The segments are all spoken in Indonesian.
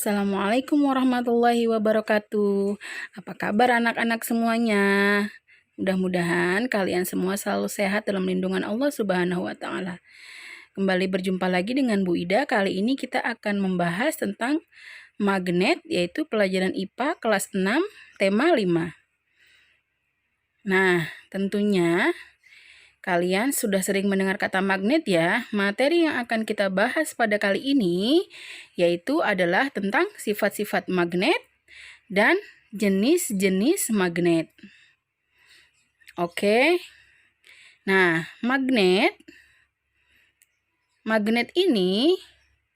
Assalamualaikum warahmatullahi wabarakatuh. Apa kabar anak-anak semuanya? Mudah-mudahan kalian semua selalu sehat dalam lindungan Allah Subhanahu wa Ta'ala. Kembali berjumpa lagi dengan Bu Ida. Kali ini kita akan membahas tentang magnet, yaitu pelajaran IPA kelas 6, tema 5. Nah, tentunya kalian sudah sering mendengar kata magnet ya. Materi yang akan kita bahas pada kali ini yaitu adalah tentang sifat-sifat magnet dan jenis-jenis magnet. Oke. Nah, magnet ini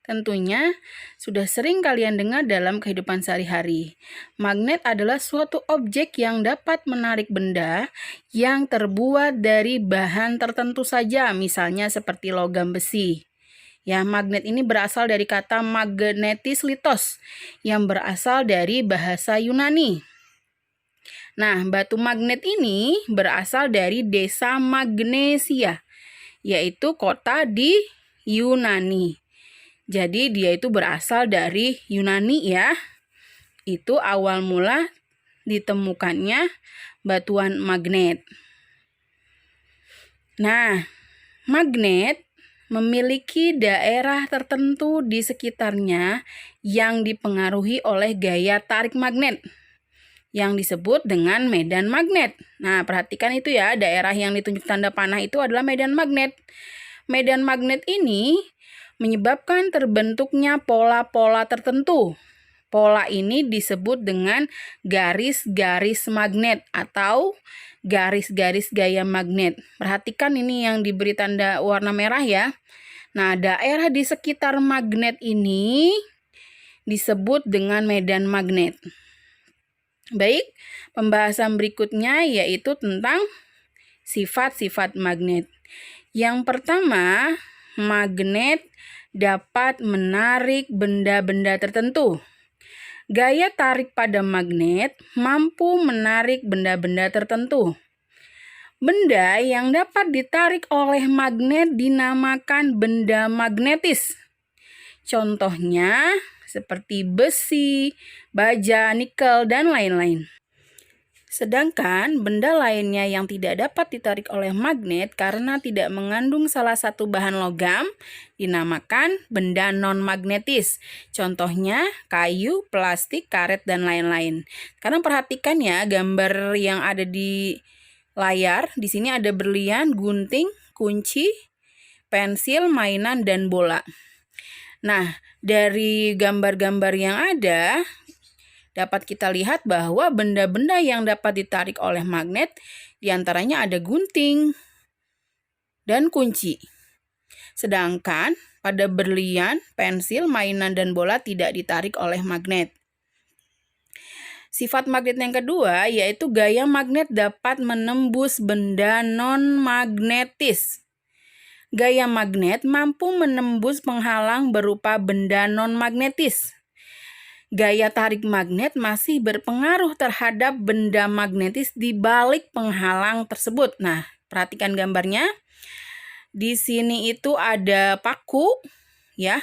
tentunya sudah sering kalian dengar dalam kehidupan sehari-hari. Magnet adalah suatu objek yang dapat menarik benda yang terbuat dari bahan tertentu saja, misalnya seperti logam besi. Ya, magnet ini berasal dari kata magnetis litos yang berasal dari bahasa Yunani. Nah, batu magnet ini berasal dari desa Magnesia, yaitu kota di Yunani. Jadi dia itu berasal dari Yunani ya. Itu awal mula ditemukannya batuan magnet. Nah, magnet memiliki daerah tertentu di sekitarnya yang dipengaruhi oleh gaya tarik magnet yang disebut dengan medan magnet. Nah, perhatikan itu ya, daerah yang ditunjuk tanda panah itu adalah medan magnet. Medan magnet ini menyebabkan terbentuknya pola-pola tertentu. Pola ini disebut dengan garis-garis magnet atau garis-garis gaya magnet. Perhatikan ini yang diberi tanda warna merah ya. Nah, daerah di sekitar magnet ini disebut dengan medan magnet. Baik, pembahasan berikutnya yaitu tentang sifat-sifat magnet. Yang pertama, magnet dapat menarik benda-benda tertentu. Gaya tarik pada magnet mampu menarik benda-benda tertentu. Benda yang dapat ditarik oleh magnet dinamakan benda magnetis. Contohnya seperti besi, baja, nikel, dan lain-lain. Sedangkan benda lainnya yang tidak dapat ditarik oleh magnet karena tidak mengandung salah satu bahan logam dinamakan benda non-magnetis. Contohnya kayu, plastik, karet, dan lain-lain. Karena perhatikan ya gambar yang ada di layar. Di sini ada berlian, gunting, kunci, pensil, mainan, dan bola. Nah, dari gambar-gambar yang ada dapat kita lihat bahwa benda-benda yang dapat ditarik oleh magnet diantaranya ada gunting dan kunci. Sedangkan pada berlian, pensil, mainan, dan bola tidak ditarik oleh magnet. Sifat magnet yang kedua yaitu gaya magnet dapat menembus benda non-magnetis. Gaya magnet mampu menembus penghalang berupa benda non-magnetis. Gaya tarik magnet masih berpengaruh terhadap benda magnetis di balik penghalang tersebut. Nah, perhatikan gambarnya. Di sini itu ada paku, ya.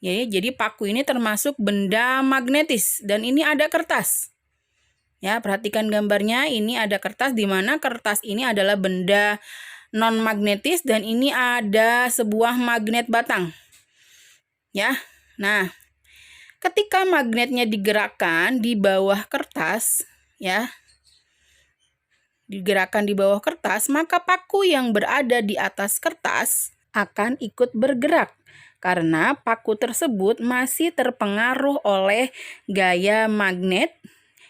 Jadi paku ini termasuk benda magnetis dan ini ada kertas. Ya, perhatikan gambarnya. Ini ada kertas di mana kertas ini adalah benda non magnetis dan ini ada sebuah magnet batang. Ya. Nah, ketika magnetnya digerakkan di bawah kertas, ya, digerakkan di bawah kertas, maka paku yang berada di atas kertas akan ikut bergerak karena paku tersebut masih terpengaruh oleh gaya magnet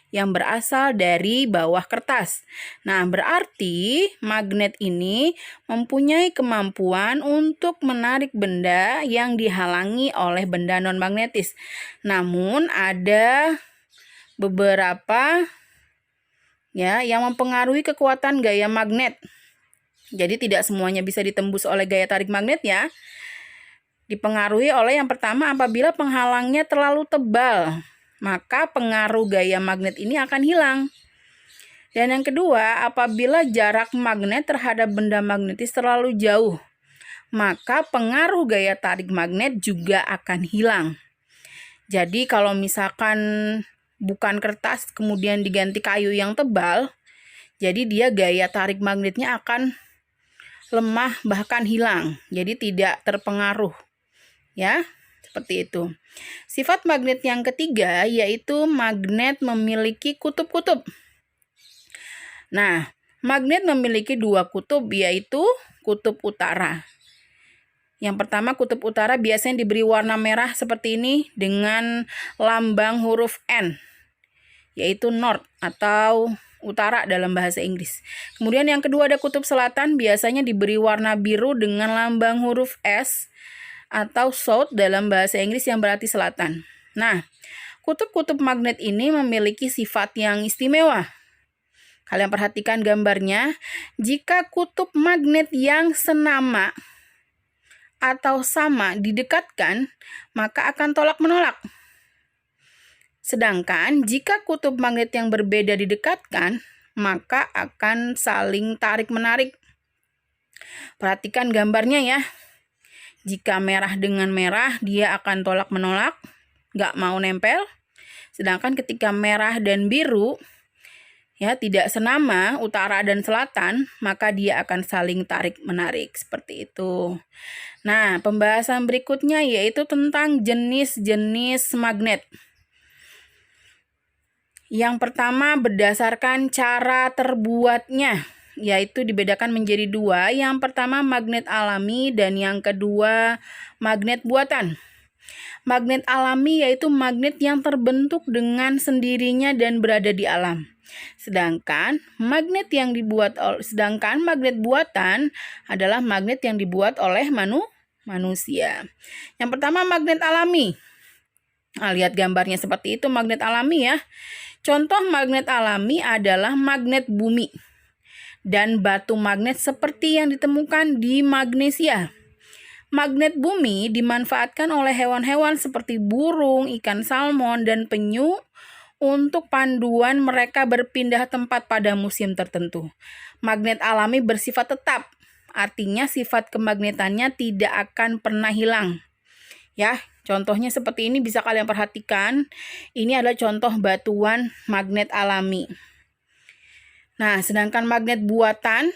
yang berasal dari bawah kertas. Nah, berarti magnet ini mempunyai kemampuan untuk menarik benda yang dihalangi oleh benda non-magnetis. Namun ada beberapa ya yang mempengaruhi kekuatan gaya magnet. Jadi tidak semuanya bisa ditembus oleh gaya tarik magnet ya. Dipengaruhi oleh yang pertama apabila penghalangnya terlalu tebal, maka pengaruh gaya magnet ini akan hilang. Dan yang kedua, apabila jarak magnet terhadap benda magnetis terlalu jauh, maka pengaruh gaya tarik magnet juga akan hilang. Jadi kalau misalkan bukan kertas kemudian diganti kayu yang tebal, jadi dia gaya tarik magnetnya akan lemah bahkan hilang. Jadi tidak terpengaruh. Ya, seperti itu. Sifat magnet yang ketiga yaitu magnet memiliki kutub-kutub. Nah, magnet memiliki dua kutub yaitu kutub utara. Yang pertama, kutub utara biasanya diberi warna merah seperti ini dengan lambang huruf N, yaitu north atau utara dalam bahasa Inggris. Kemudian yang kedua ada kutub selatan, biasanya diberi warna biru dengan lambang huruf S atau south dalam bahasa Inggris yang berarti selatan. Nah, kutub-kutub magnet ini memiliki sifat yang istimewa. Kalian perhatikan gambarnya, jika kutub magnet yang senama atau sama didekatkan, maka akan tolak-menolak. Sedangkan jika kutub magnet yang berbeda didekatkan, maka akan saling tarik-menarik. Perhatikan gambarnya ya. Jika merah dengan merah, dia akan tolak-menolak, nggak mau nempel. Sedangkan ketika merah dan biru, ya tidak senama utara dan selatan, maka dia akan saling tarik-menarik seperti itu. Nah, pembahasan berikutnya yaitu tentang jenis-jenis magnet. Yang pertama berdasarkan cara terbuatnya, yaitu dibedakan menjadi dua. Yang pertama magnet alami dan yang kedua magnet buatan. Magnet alami yaitu magnet yang terbentuk dengan sendirinya dan berada di alam. Sedangkan magnet buatan adalah magnet yang dibuat oleh manusia. Yang pertama magnet alami. Nah, lihat gambarnya seperti itu magnet alami ya. Contoh magnet alami adalah magnet bumi dan batu magnet seperti yang ditemukan di Magnesia. Magnet bumi dimanfaatkan oleh hewan-hewan seperti burung, ikan salmon, dan penyu untuk panduan mereka berpindah tempat pada musim tertentu. Magnet alami bersifat tetap, artinya sifat kemagnetannya tidak akan pernah hilang. Ya, contohnya seperti ini bisa kalian perhatikan. Ini adalah contoh batuan magnet alami. Nah, sedangkan magnet buatan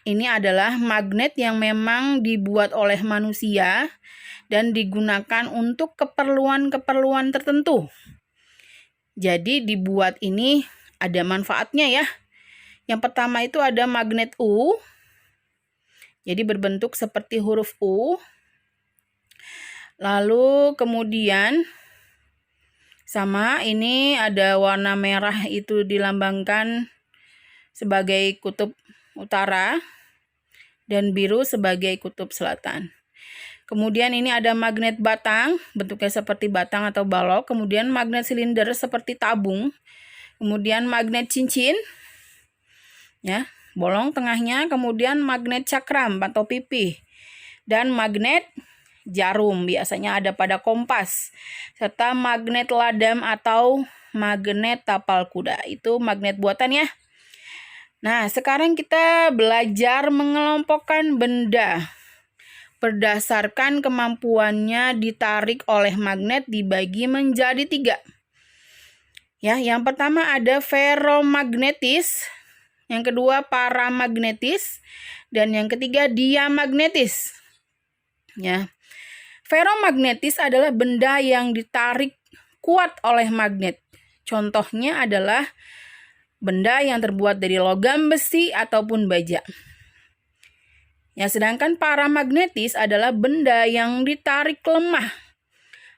ini adalah magnet yang memang dibuat oleh manusia dan digunakan untuk keperluan-keperluan tertentu. Jadi dibuat ini ada manfaatnya ya. Yang pertama itu ada magnet U. Jadi berbentuk seperti huruf U. Lalu kemudian sama ini ada warna merah itu dilambangkan sebagai kutub utara dan biru sebagai kutub selatan. Kemudian ini ada magnet batang, bentuknya seperti batang atau balok. Kemudian magnet silinder seperti tabung. Kemudian magnet cincin, ya, bolong tengahnya. Kemudian magnet cakram atau pipih. Dan magnet jarum, biasanya ada pada kompas. Serta magnet ladam atau magnet tapal kuda. Itu magnet buatan ya. Nah, sekarang kita belajar mengelompokkan benda berdasarkan kemampuannya ditarik oleh magnet dibagi menjadi 3. Ya, yang pertama ada ferromagnetis, yang kedua paramagnetis, dan yang ketiga diamagnetis. Ya. Ferromagnetis adalah benda yang ditarik kuat oleh magnet. Contohnya adalah benda yang terbuat dari logam, besi, ataupun baja. Ya, sedangkan paramagnetis adalah benda yang ditarik lemah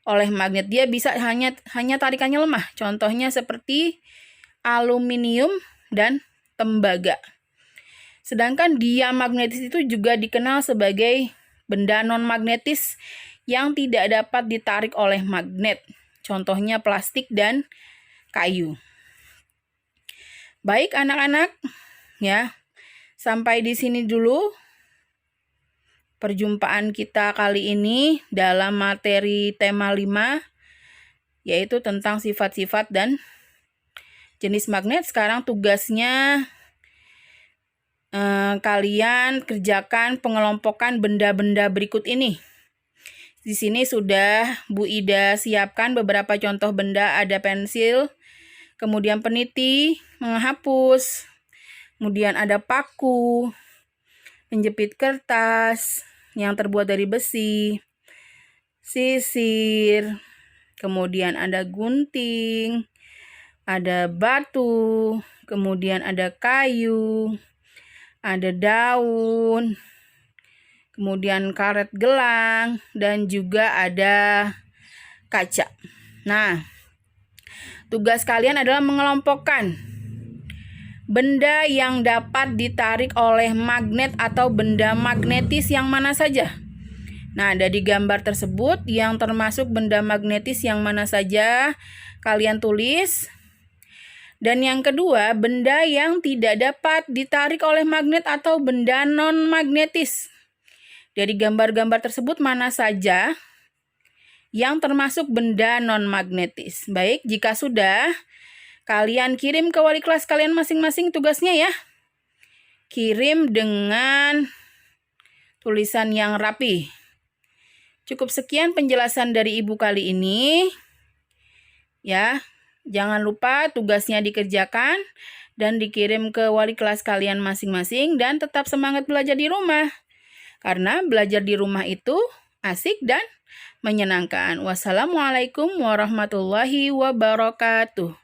oleh magnet. Dia bisa hanya tarikannya lemah. Contohnya seperti aluminium dan tembaga. Sedangkan diamagnetis itu juga dikenal sebagai benda non-magnetis yang tidak dapat ditarik oleh magnet. Contohnya plastik dan kayu. Baik anak-anak, ya. Sampai di sini dulu perjumpaan kita kali ini dalam materi tema 5, yaitu tentang sifat-sifat dan jenis magnet. Sekarang tugasnya kalian kerjakan pengelompokan benda-benda berikut ini. Di sini sudah Bu Ida siapkan beberapa contoh benda, ada pensil, kemudian peniti, menghapus, kemudian ada paku, penjepit kertas yang terbuat dari besi, sisir, kemudian ada gunting, ada batu, kemudian ada kayu, ada daun, kemudian karet gelang, dan juga ada kaca. Nah, tugas kalian adalah mengelompokkan benda yang dapat ditarik oleh magnet atau benda magnetis yang mana saja. Nah, dari gambar tersebut yang termasuk benda magnetis yang mana saja kalian tulis. Dan yang kedua, benda yang tidak dapat ditarik oleh magnet atau benda non-magnetis. Dari gambar-gambar tersebut mana saja yang termasuk benda non-magnetis. Baik, jika sudah, kalian kirim ke wali kelas kalian masing-masing tugasnya ya. Kirim dengan tulisan yang rapi. Cukup sekian penjelasan dari Ibu kali ini. Ya, jangan lupa tugasnya dikerjakan dan dikirim ke wali kelas kalian masing-masing, dan tetap semangat belajar di rumah. Karena belajar di rumah itu asik dan menyenangkan. Wassalamualaikum warahmatullahi wabarakatuh.